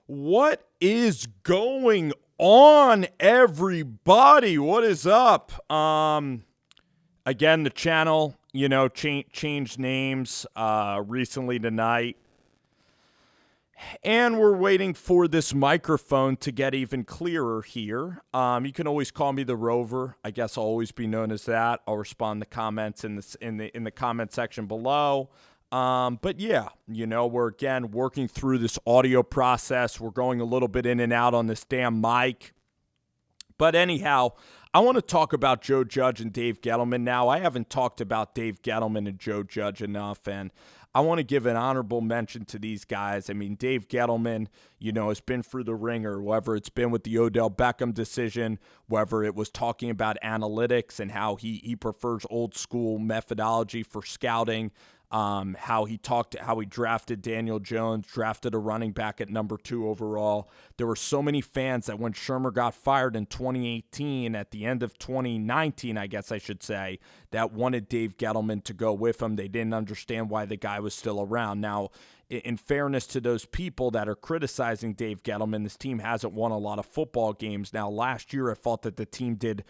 What is going on, everybody? What is up? Again, the channel, changed names recently tonight. And we're waiting for this microphone to get even clearer here. You can always call me the Rover. I guess I'll always be known as that. I'll respond to comments in the comment section below. But yeah, we're again working through this audio process. We're going a little bit in and out on this damn mic. But anyhow, I want to talk about Joe Judge and Dave Gettleman now. I haven't talked about Dave Gettleman and Joe Judge enough, and I want to give an honorable mention to these guys. I mean, Dave Gettleman, has been through the ringer, whether it's been with the Odell Beckham decision, whether it was talking about analytics and how he prefers old school methodology for scouting, how he drafted Daniel Jones, drafted a running back at number 2 overall. There were so many fans that when Shermer got fired in 2018, at the end of 2019, I guess I should say, that wanted Dave Gettleman to go with him. They didn't understand why the guy was still around. Now, in fairness to those people that are criticizing Dave Gettleman, this team hasn't won a lot of football games. Now, last year I thought that the team did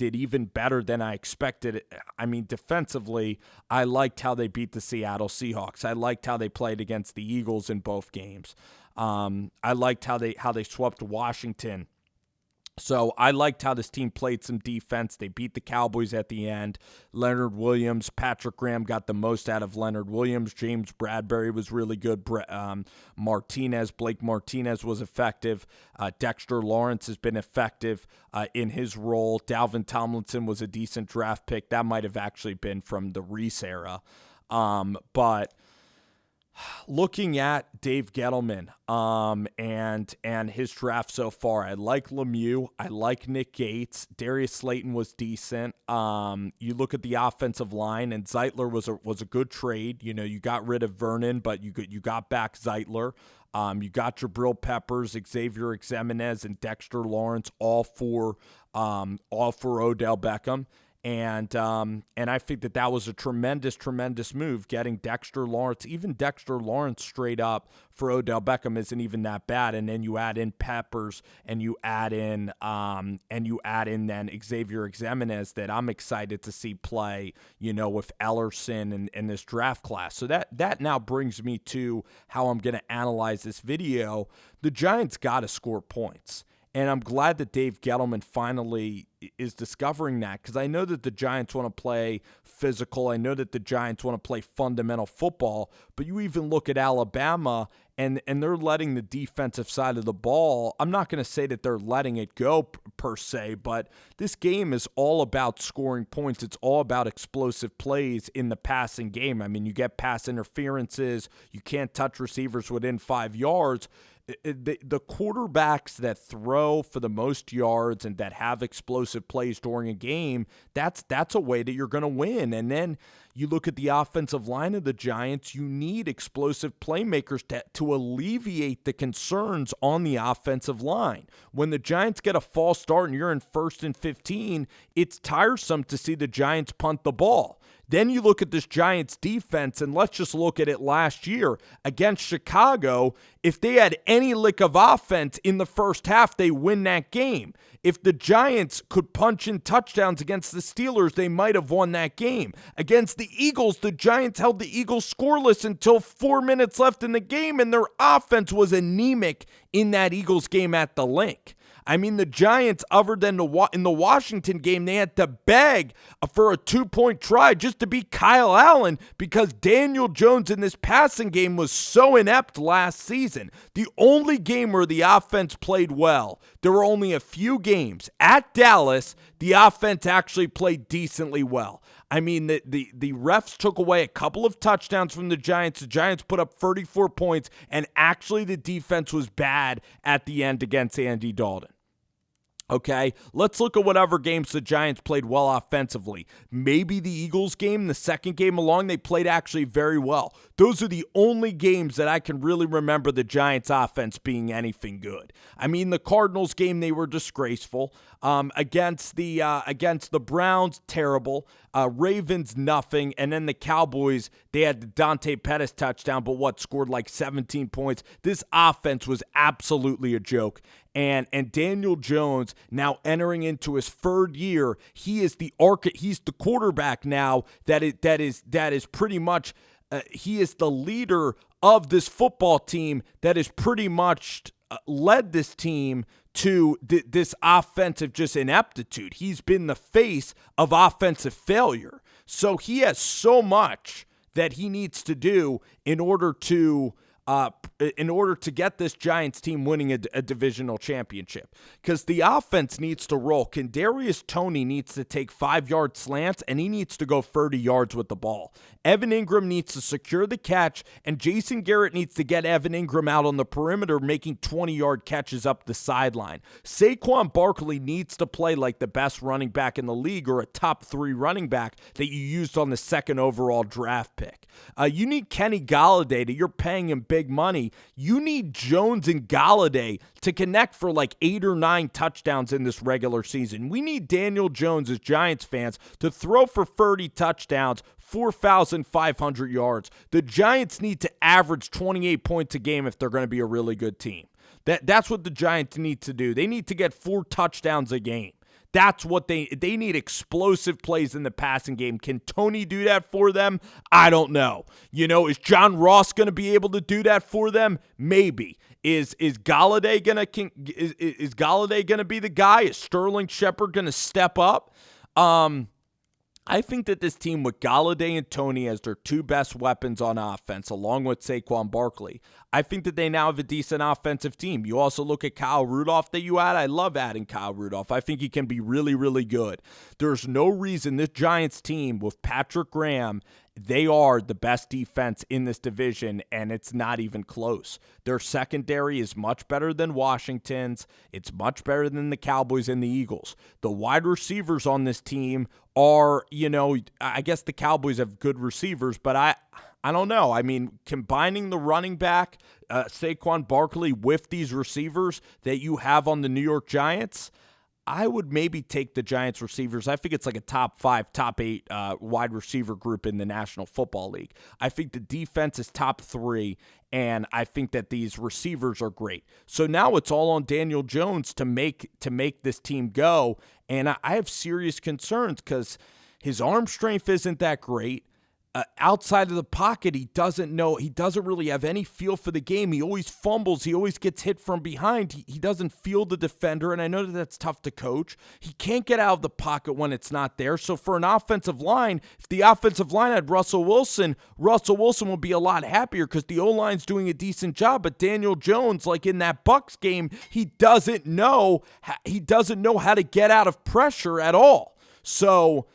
even better than I expected. I mean, defensively, I liked how they beat the Seattle Seahawks. I liked how they played against the Eagles in both games. I liked how they swept Washington. So I liked how this team played some defense. They beat the Cowboys at the end. Leonard Williams, Patrick Graham got the most out of Leonard Williams. James Bradbury was really good. Blake Martinez was effective. Dexter Lawrence has been effective in his role. Dalvin Tomlinson was a decent draft pick. That might have actually been from the Reese era. But looking at Dave Gettleman and his draft so far, I like Lemieux. I like Nick Gates. Darius Slayton was decent. You look at the offensive line, and Zeitler was a good trade. You got rid of Vernon, but you got back Zeitler. You got Jabril Peppers, Xavier Ximenez, and Dexter Lawrence, all for Odell Beckham. And I think that was a tremendous move, getting Dexter Lawrence. Even Dexter Lawrence straight up for Odell Beckham isn't even that bad. And then you add in Peppers, and you add in then Xavier Ximenez that I'm excited to see play, with Ellerson and this draft class. So that now brings me to how I'm going to analyze this video. The Giants got to score points. And I'm glad that Dave Gettleman finally is discovering that, because I know that the Giants want to play physical. I know that the Giants want to play fundamental football. But you even look at Alabama, and they're letting the defensive side of the ball. I'm not going to say that they're letting it go per se, but this game is all about scoring points. It's all about explosive plays in the passing game. I mean, you get pass interferences. You can't touch receivers within 5 yards. The quarterbacks that throw for the most yards and that have explosive plays during a game, that's a way that you're going to win. And then you look at the offensive line of the Giants, you need explosive playmakers to alleviate the concerns on the offensive line. When the Giants get a false start and you're in 1st and 15, it's tiresome to see the Giants punt the ball. Then you look at this Giants defense, and let's just look at it last year against Chicago. If they had any lick of offense in the first half, they win that game. If the Giants could punch in touchdowns against the Steelers, they might have won that game. Against the Eagles, the Giants held the Eagles scoreless until 4 minutes left in the game, and their offense was anemic in that Eagles game at the Link. I mean, the Giants, other than in the Washington game, they had to beg for a 2-point try just to beat Kyle Allen because Daniel Jones in this passing game was so inept last season. The only game where the offense played well, there were only a few games. At Dallas, the offense actually played decently well. I mean, the refs took away a couple of touchdowns from the Giants. The Giants put up 34 points, and actually the defense was bad at the end against Andy Dalton. Okay, let's look at whatever games the Giants played well offensively. Maybe the Eagles game, the second game along, they played actually very well. Those are the only games that I can really remember the Giants offense being anything good. I mean, the Cardinals game, they were disgraceful. Against the Browns, terrible. Ravens, nothing. And then the Cowboys, they had the Dante Pettis touchdown, but scored like 17 points. This offense was absolutely a joke. And Daniel Jones, now entering into his third year, he's the quarterback now that is pretty much he is the leader of this football team that is pretty much led this team to this offensive just ineptitude. He's been the face of offensive failure. So he has so much that he needs to do in order to get this Giants team winning a divisional championship. Because the offense needs to roll. Kadarius Toney needs to take 5-yard slants, and he needs to go 30 yards with the ball. Evan Ingram needs to secure the catch, and Jason Garrett needs to get Evan Ingram out on the perimeter, making 20-yard catches up the sideline. Saquon Barkley needs to play like the best running back in the league, or a top 3 running back that you used on the 2nd overall draft pick. You need Kenny Golladay. You're paying him big money. You need Jones and Golladay to connect for like 8 or 9 touchdowns in this regular season. We need Daniel Jones, as Giants fans, to throw for 30 touchdowns, 4,500 yards. The Giants need to average 28 points a game if they're going to be a really good team. That's what the Giants need to do. They need to get 4 touchdowns a game. That's what they need, explosive plays in the passing game. Can Toney do that for them? I don't know. Is John Ross going to be able to do that for them? Maybe. Is Golladay going to be the guy? Is Sterling Shepard going to step up? I think that this team with Golladay and Toney as their 2 best weapons on offense, along with Saquon Barkley, I think that they now have a decent offensive team. You also look at Kyle Rudolph that you add. I love adding Kyle Rudolph. I think he can be really, really good. There's no reason this Giants team with Patrick Graham, they are the best defense in this division, and it's not even close. Their secondary is much better than Washington's. It's much better than the Cowboys and the Eagles. The wide receivers on this team are, I guess the Cowboys have good receivers, but I don't know. I mean, combining the running back, Saquon Barkley, with these receivers that you have on the New York Giants, I would maybe take the Giants receivers. I think it's like a top 5, top 8 wide receiver group in the National Football League. I think the defense is top 3, and I think that these receivers are great. So now it's all on Daniel Jones to make this team go, and I have serious concerns because his arm strength isn't that great. Outside of the pocket, he doesn't really have any feel for the game. He always fumbles. He always gets hit from behind. He doesn't feel the defender, and I know that that's tough to coach. He can't get out of the pocket when it's not there. So for an offensive line, if the offensive line had Russell Wilson would be a lot happier because the O-line's doing a decent job. But Daniel Jones, like in that Bucs game, he doesn't know how to get out of pressure at all. So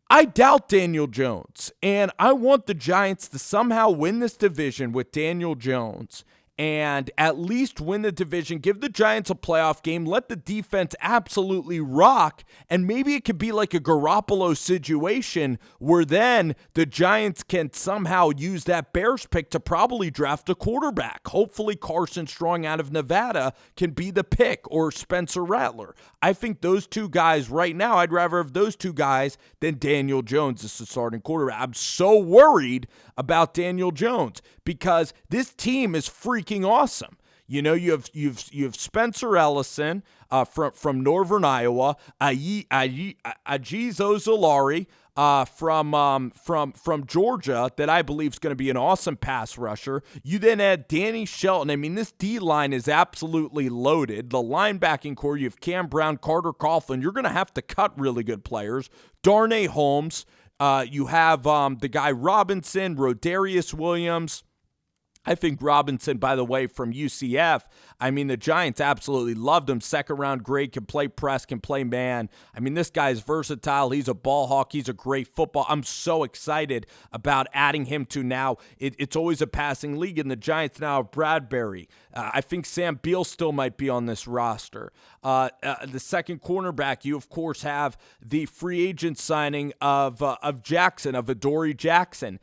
I doubt Daniel Jones, and I want the Giants to somehow win this division with Daniel Jones and at least win the division, give the Giants a playoff game, let the defense absolutely rock, and maybe it could be like a Garoppolo situation where then the Giants can somehow use that Bears pick to probably draft a quarterback. Hopefully Carson Strong out of Nevada can be the pick, or Spencer Rattler. I think those 2 guys right now, I'd rather have those 2 guys than Daniel Jones as the starting quarterback. I'm so worried about Daniel Jones because this team is freaking awesome. You have Spencer Ellison from Northern Iowa, Aziz Ojulari from Georgia that I believe is going to be an awesome pass rusher. You then add Danny Shelton. I mean, this D-line is absolutely loaded. The linebacking core, you have Cam Brown, Carter Coughlin. You're going to have to cut really good players. Darnay Holmes. You have the guy Robinson, Rodarius Williams. I think Robinson, by the way, from UCF, I mean, the Giants absolutely loved him. Second-round grade, can play press, can play man. I mean, this guy is versatile. He's a ball hawk. He's a great football. I'm so excited about adding him to now. It's always a passing league, and the Giants now have Bradbury. I think Sam Beal still might be on this roster. The second cornerback, you, of course, have the free agent signing of Jackson, of Adoree Jackson.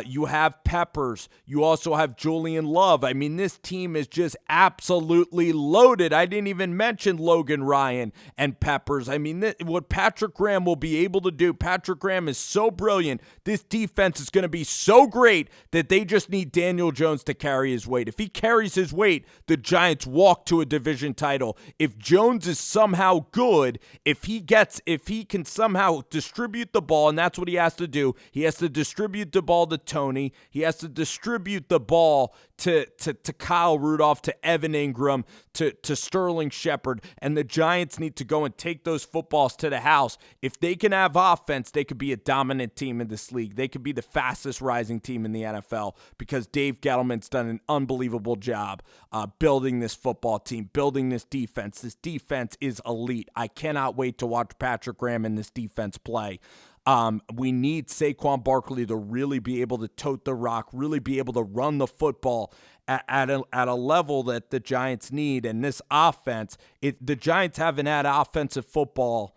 You have Peppers. You also have Julian Love. I mean, this team is just absolutely loaded. I didn't even mention Logan Ryan and Peppers. I mean, what Patrick Graham will be able to do, Patrick Graham is so brilliant. This defense is going to be so great that they just need Daniel Jones to carry his weight. If he carries his weight, the Giants walk to a division title. If Jones is somehow good, if he can somehow distribute the ball, and that's what he has to do, he has to distribute the ball to Tony. He has to distribute the ball to Kyle Rudolph, to Evan Ingram, to Sterling Shepard, and the Giants need to go and take those footballs to the house. If they can have offense, they could be a dominant team in this league. They could be the fastest rising team in the NFL because Dave Gettleman's done an unbelievable job building this football team, building this defense. This defense is elite. I cannot wait to watch Patrick Graham and this defense play. We need Saquon Barkley to really be able to tote the rock, really be able to run the football at a level that the Giants need. And this offense, the Giants haven't had offensive football,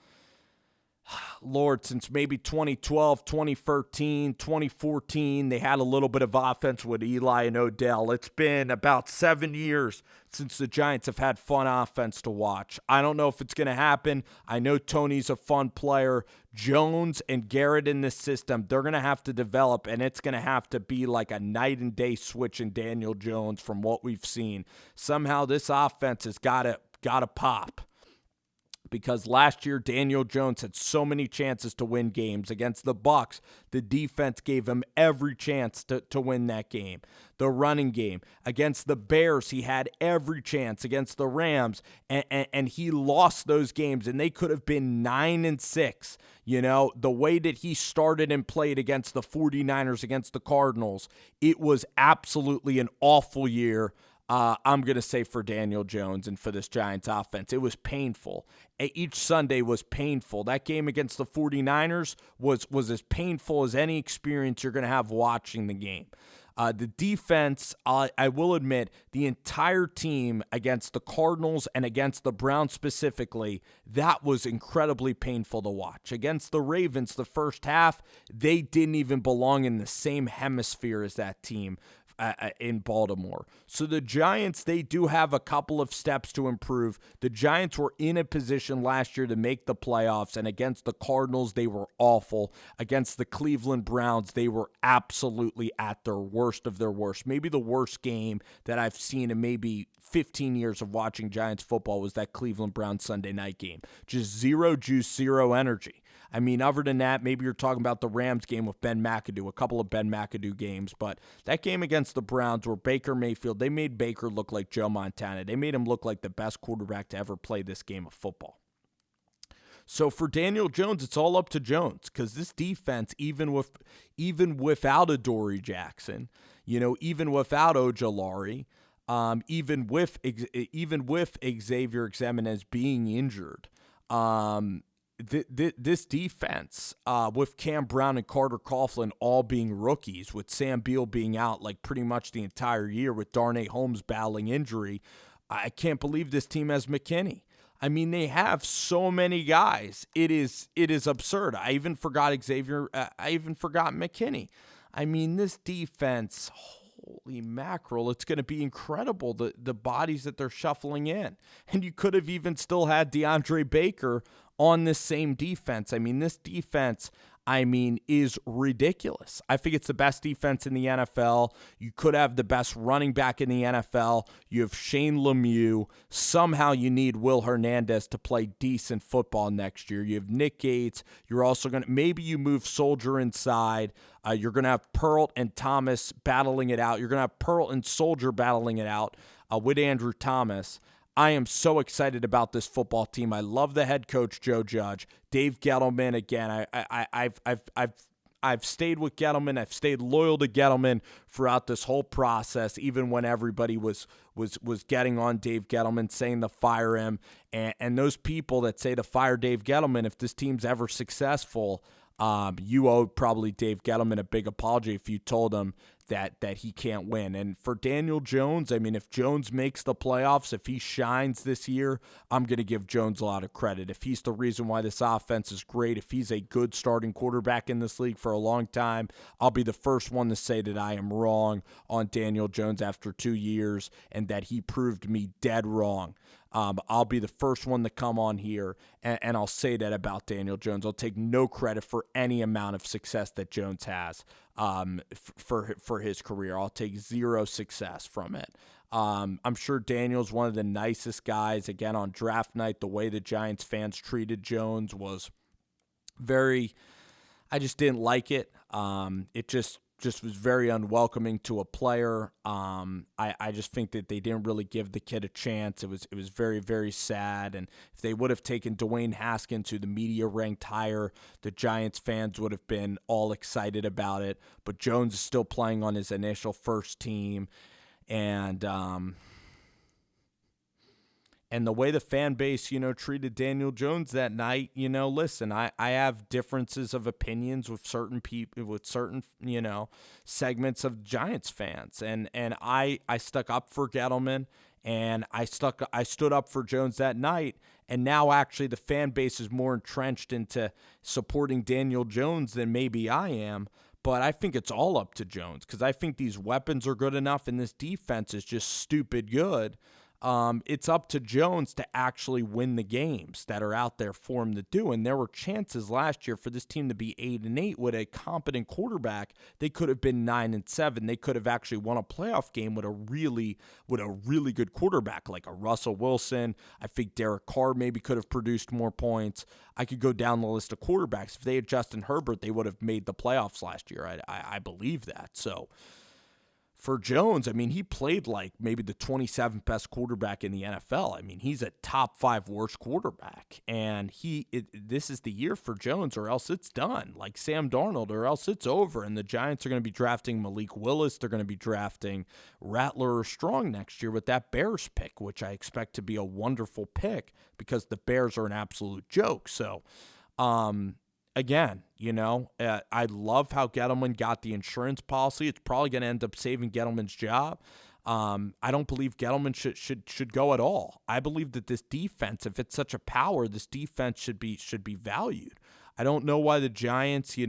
Lord, since maybe 2012, 2013, 2014. They had a little bit of offense with Eli and Odell. It's been about 7 years since the Giants have had fun offense to watch. I don't know if it's going to happen. I know Tony's a fun player. Jones and Garrett in this system, they're going to have to develop, and it's going to have to be like a night and day switch in Daniel Jones from what we've seen. Somehow this offense has got to pop. Because last year, Daniel Jones had so many chances to win games. Against the Bucs, the defense gave him every chance to win that game. The running game. Against the Bears, he had every chance. Against the Rams, and he lost those games, and they could have been 9-6. You know, the way that he started and played against the 49ers, against the Cardinals, it was absolutely an awful year. I'm going to say for Daniel Jones and for this Giants offense. It was painful. Each Sunday was painful. That game against the 49ers was as painful as any experience you're going to have watching the game. The defense, I will admit, the entire team against the Cardinals and against the Browns specifically, that was incredibly painful to watch. Against the Ravens, the first half, they didn't even belong in the same hemisphere as that team in Baltimore. So the Giants, they do have a couple of steps to improve. The Giants were in a position last year to make the playoffs, and against the Cardinals, they were awful. Against the Cleveland Browns, they were absolutely at their worst of their worst. Maybe the worst game that I've seen in maybe 15 years of watching Giants football was that Cleveland Browns Sunday night game. Just zero juice, zero energy. I mean, other than that, maybe you're talking about the Rams game with Ben McAdoo, a couple of Ben McAdoo games, but that game against the Browns where Baker Mayfield, they made Baker look like Joe Montana. They made him look like the best quarterback to ever play this game of football. So for Daniel Jones, it's all up to Jones because this defense, even without Adoree Jackson, even without Ojulari, even with Xavier Xemenez being injured, this defense, with Cam Brown and Carter Coughlin all being rookies, with Sam Beal being out like pretty much the entire year, with Darnay Holmes battling injury, I can't believe this team has McKinney. I mean, they have so many guys. It is absurd. I even forgot Xavier. I even forgot McKinney. I mean, this defense, holy mackerel, it's going to be incredible, the bodies that they're shuffling in. And you could have even still had DeAndre Baker on this same defense. I mean, this defense, is ridiculous. I think it's the best defense in the NFL. You could have the best running back in the NFL. You have Shane Lemieux. Somehow you need Will Hernandez to play decent football next year. You have Nick Gates. You're also going to, maybe you move Soldier inside. You're going to have Pearl and Thomas battling it out. You're going to have Pearl and Soldier battling it out with Andrew Thomas. I am so excited about this football team. I love the head coach, Joe Judge. Dave Gettleman, again, I've stayed with Gettleman. I've stayed loyal to Gettleman throughout this whole process, even when everybody was getting on Dave Gettleman, saying to fire him. And those people that say to fire Dave Gettleman, if this team's ever successful, you owe probably Dave Gettleman a big apology if you told him that he can't win. And for Daniel Jones, I mean, if Jones makes the playoffs, if he shines this year, I'm going to give Jones a lot of credit. If he's the reason why this offense is great, if he's a good starting quarterback in this league for a long time, I'll be the first one to say that I am wrong on Daniel Jones after 2 years and that he proved me dead wrong. I'll be the first one to come on here, and I'll say that about Daniel Jones. I'll take no credit for any amount of success that Jones has for his career. I'll take zero success from it. I'm sure Daniel's one of the nicest guys. Again, on draft night, the way the Giants fans treated Jones was very, I just didn't like it. It just was very unwelcoming to a player. I just think that they didn't really give the kid a chance. It was very, very sad. And if they would have taken Dwayne Haskins, who the media ranked higher, the Giants fans would have been all excited about it. But Jones is still playing on his initial first team. And the way the fan base, treated Daniel Jones that night, listen, I have differences of opinions with certain people, with certain, segments of Giants fans. And I stuck up for Gettleman, and I stood up for Jones that night. And now actually the fan base is more entrenched into supporting Daniel Jones than maybe I am. But I think it's all up to Jones, because I think these weapons are good enough and this defense is just stupid good. It's up to Jones to actually win the games that are out there for him to do. And there were chances last year for this team to be 8-8 with a competent quarterback. They could have been 9-7. They could have actually won a playoff game with a really good quarterback like a Russell Wilson. I think Derek Carr maybe could have produced more points. I could go down the list of quarterbacks. If they had Justin Herbert, they would have made the playoffs last year. I believe that. So for Jones, I mean, he played like maybe the 27th best quarterback in the NFL. I mean, he's a top 5 worst quarterback. And this is the year for Jones, or else it's done. Like Sam Darnold, or else it's over. And the Giants are going to be drafting Malik Willis. They're going to be drafting Rattler or Strong next year with that Bears pick, which I expect to be a wonderful pick because the Bears are an absolute joke. So, again, I love how Gettleman got the insurance policy. It's probably going to end up saving Gettleman's job. I don't believe Gettleman should go at all. I believe that this defense, if it's such a power, this defense should be valued. I don't know why the Giants, they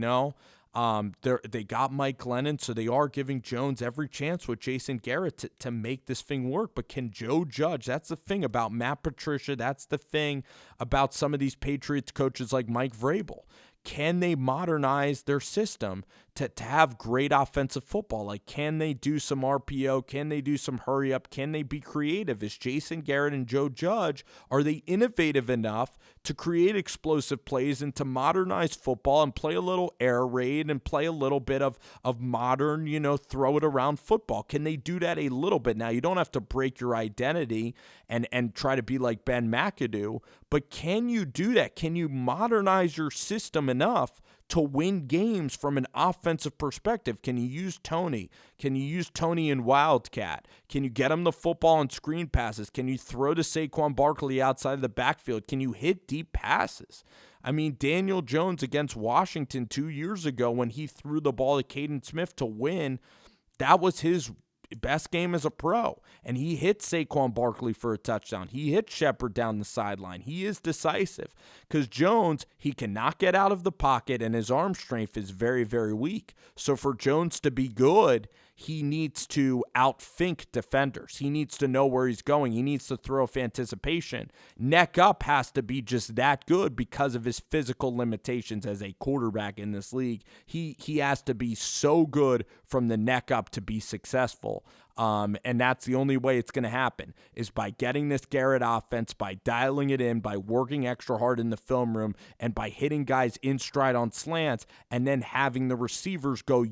got Mike Glennon, so they are giving Jones every chance with Jason Garrett to make this thing work. But can Joe Judge? That's the thing about Matt Patricia. That's the thing about some of these Patriots coaches like Mike Vrabel. Can they modernize their system to have great offensive football? Like, can they do some RPO? Can they do some hurry up? Can they be creative? Is Jason Garrett and Joe Judge, are they innovative enough to create explosive plays and to modernize football and play a little air raid and play a little bit of modern, throw it around football? Can they do that a little bit? Now, you don't have to break your identity and try to be like Ben McAdoo, but can you do that? Can you modernize your system enough to win games from an offensive perspective? Can you use Tony? Can you use Tony in Wildcat? Can you get him the football on screen passes? Can you throw to Saquon Barkley outside of the backfield? Can you hit deep passes? I mean, Daniel Jones against Washington 2 years ago when he threw the ball to Caden Smith to win, that was his best game as a pro, and he hit Saquon Barkley for a touchdown. He hit Shepard down the sideline. He is decisive because Jones, he cannot get out of the pocket, and his arm strength is very, very weak. So for Jones to be good, he needs to outthink defenders. He needs to know where he's going. He needs to throw with anticipation. Neck up has to be just that good because of his physical limitations as a quarterback in this league. He has to be so good from the neck up to be successful. And that's the only way it's going to happen, is by getting this Garrett offense, by dialing it in, by working extra hard in the film room, and by hitting guys in stride on slants, and then having the receivers go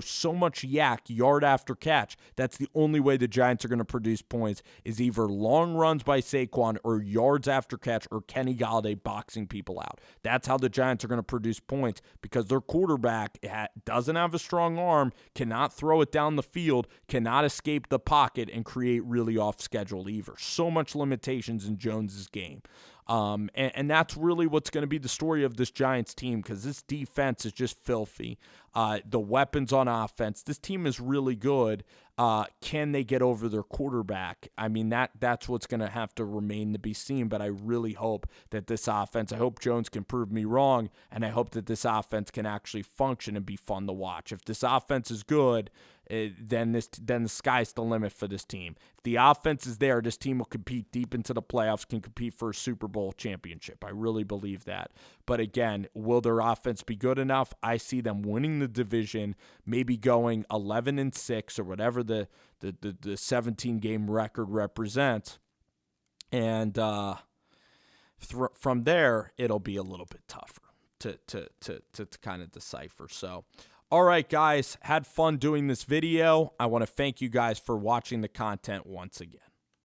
so much yard after catch. That's the only way the Giants are going to produce points, is either long runs by Saquon or yards after catch or Kenny Golladay boxing people out. That's how the Giants are going to produce points, because their quarterback doesn't have a strong arm, cannot throw it down the field, cannot escape the pocket and create really off-schedule levers. So much limitations in Jones's game. And that's really what's going to be the story of this Giants team, because this defense is just filthy. The weapons on offense, this team is really good. Can they get over their quarterback? I mean, that's what's going to have to remain to be seen, but I really hope that this offense, I hope Jones can prove me wrong, and I hope that this offense can actually function and be fun to watch. If this offense is good, then the sky's the limit for this team. If the offense is there, this team will compete deep into the playoffs, can compete for a Super Bowl championship. I really believe that. But again, will their offense be good enough? I see them winning the division, maybe going 11-6 or whatever the 17-game record represents. And from there, it'll be a little bit tougher to kind of decipher. So, all right, guys, had fun doing this video. I want to thank you guys for watching the content once again.